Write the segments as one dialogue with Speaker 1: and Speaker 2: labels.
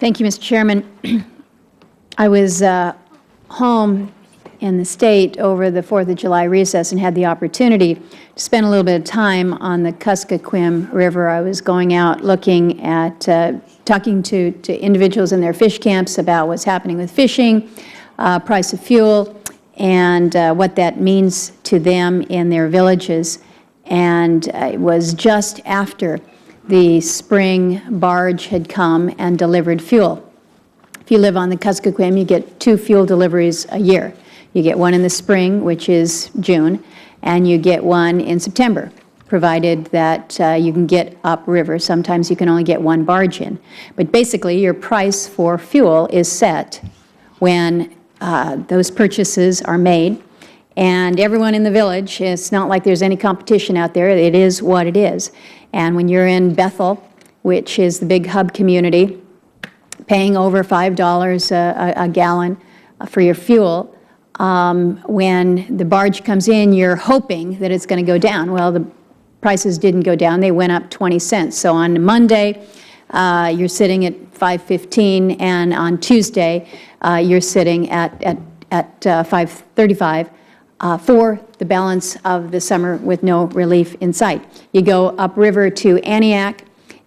Speaker 1: Thank you, Mr. Chairman. I was home in the state over the 4th of July recess and had the opportunity to spend a little bit of time on the Kuskokwim River. I was going out looking at, talking to individuals in their fish camps about what's happening with fishing, price of fuel, and what that means to them in their villages. And it was just after the spring barge had come and delivered fuel. If you live on the Kuskokwim, you get 2 fuel deliveries a year. You get one in the spring, which is June, and you get one in September, provided that you can get upriver. Sometimes you can only get 1 barge in. But basically, your price for fuel is set when those purchases are made. And everyone in the village, it's not like there's any competition out there. It is what it is. And when you're in Bethel, which is the big hub community, paying over $5 a gallon for your fuel, when the barge comes in, you're hoping that it's going to go down. Well, the prices didn't go down. They went up 20 cents. So on Monday, you're sitting at $5.15, and on Tuesday, you're sitting at $5.35 for the balance of the summer with no relief in sight. You go upriver to Antioch,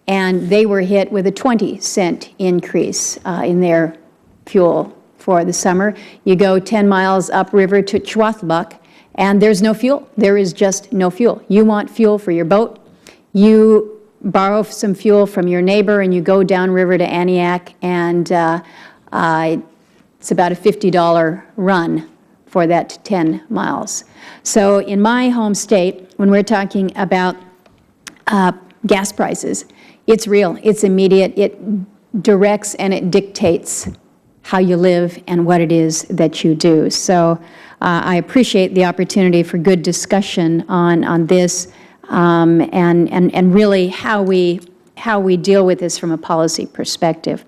Speaker 1: and they were hit with a 20-cent increase in their fuel for the summer. You go 10 miles upriver to Chwathbuk, and there's no fuel. There is just no fuel. You want fuel for your boat. You borrow some fuel from your neighbor, and you go downriver to Antioch, and it's about a $50 run for that 10 miles. So in my home state, when we're talking about gas prices, it's real, it's immediate, it directs and it dictates how you live and what it is that you do. So I appreciate the opportunity for good discussion on this and really how we deal with this from a policy perspective.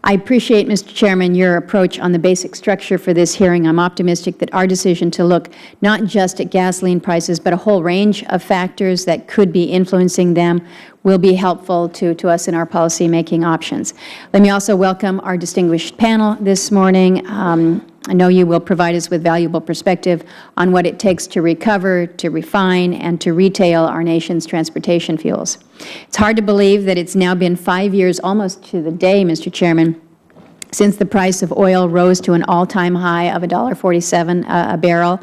Speaker 1: I appreciate, Mr. Chairman, your approach on the basic structure for this hearing. I'm optimistic that our decision to look not just at gasoline prices, but a whole range of factors that could be influencing them will be helpful to us in our policy-making options. Let me also welcome our distinguished panel this morning. I know you will provide us with valuable perspective on what it takes to recover, to refine, and to retail our nation's transportation fuels. It's hard to believe that it's now been 5 years, almost to the day, Mr. Chairman, since the price of oil rose to an all-time high of $1.47 a barrel.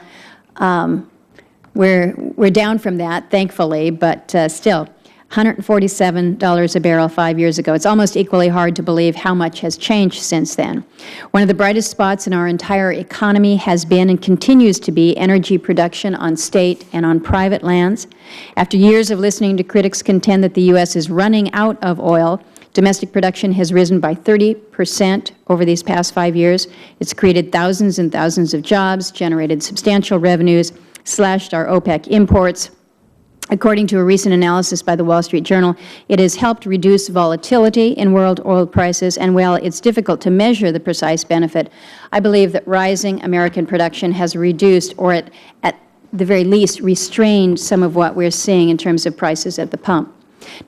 Speaker 1: We're down from that, thankfully, but still, $147 a barrel 5 years ago. It's almost equally hard to believe how much has changed since then. One of the brightest spots in our entire economy has been and continues to be energy production on state and on private lands. After years of listening to critics contend that the U.S. is running out of oil, domestic production has risen by 30% over these past 5 years. It's created thousands and thousands of jobs, generated substantial revenues, slashed our OPEC imports. According to a recent analysis by the Wall Street Journal, it has helped reduce volatility in world oil prices, and while it's difficult to measure the precise benefit, I believe that rising American production has reduced, or at the very least restrained, some of what we're seeing in terms of prices at the pump.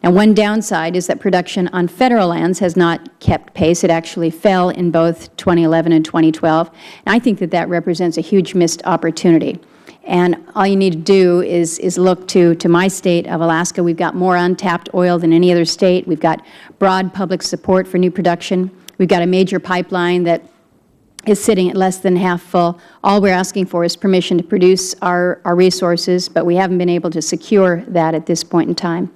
Speaker 1: Now, one downside is that production on federal lands has not kept pace. It actually fell in both 2011 and 2012, and I think that that represents a huge missed opportunity. And all you need to do is look to my state of Alaska. We've got more untapped oil than any other state. We've got broad public support for new production. We've got a major pipeline that is sitting at less than half full. All we're asking for is permission to produce our resources, but we haven't been able to secure that at this point in time.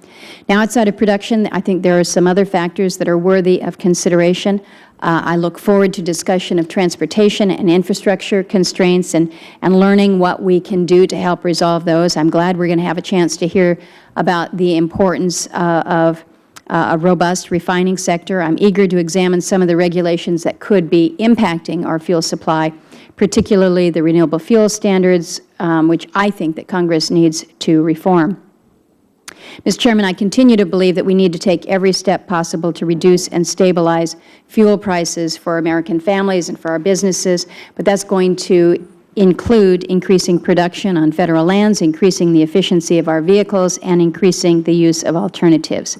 Speaker 1: Now, outside of production, I think there are some other factors that are worthy of consideration. I look forward to discussion of transportation and infrastructure constraints and learning what we can do to help resolve those. I'm glad we're going to have a chance to hear about the importance of a robust refining sector. I'm eager to examine some of the regulations that could be impacting our fuel supply, particularly the renewable fuel standards, which I think that Congress needs to reform. Mr. Chairman, I continue to believe that we need to take every step possible to reduce and stabilize fuel prices for American families and for our businesses, but that's going to include increasing production on federal lands, increasing the efficiency of our vehicles, and increasing the use of alternatives.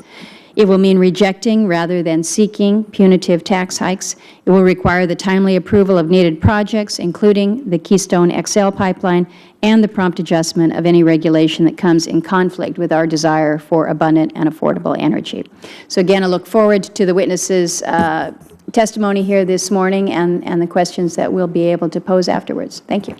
Speaker 1: It will mean rejecting rather than seeking punitive tax hikes. It will require the timely approval of needed projects, including the Keystone XL pipeline, and the prompt adjustment of any regulation that comes in conflict with our desire for abundant and affordable energy. So again, I look forward to the witnesses' testimony here this morning and the questions that we'll be able to pose afterwards. Thank you.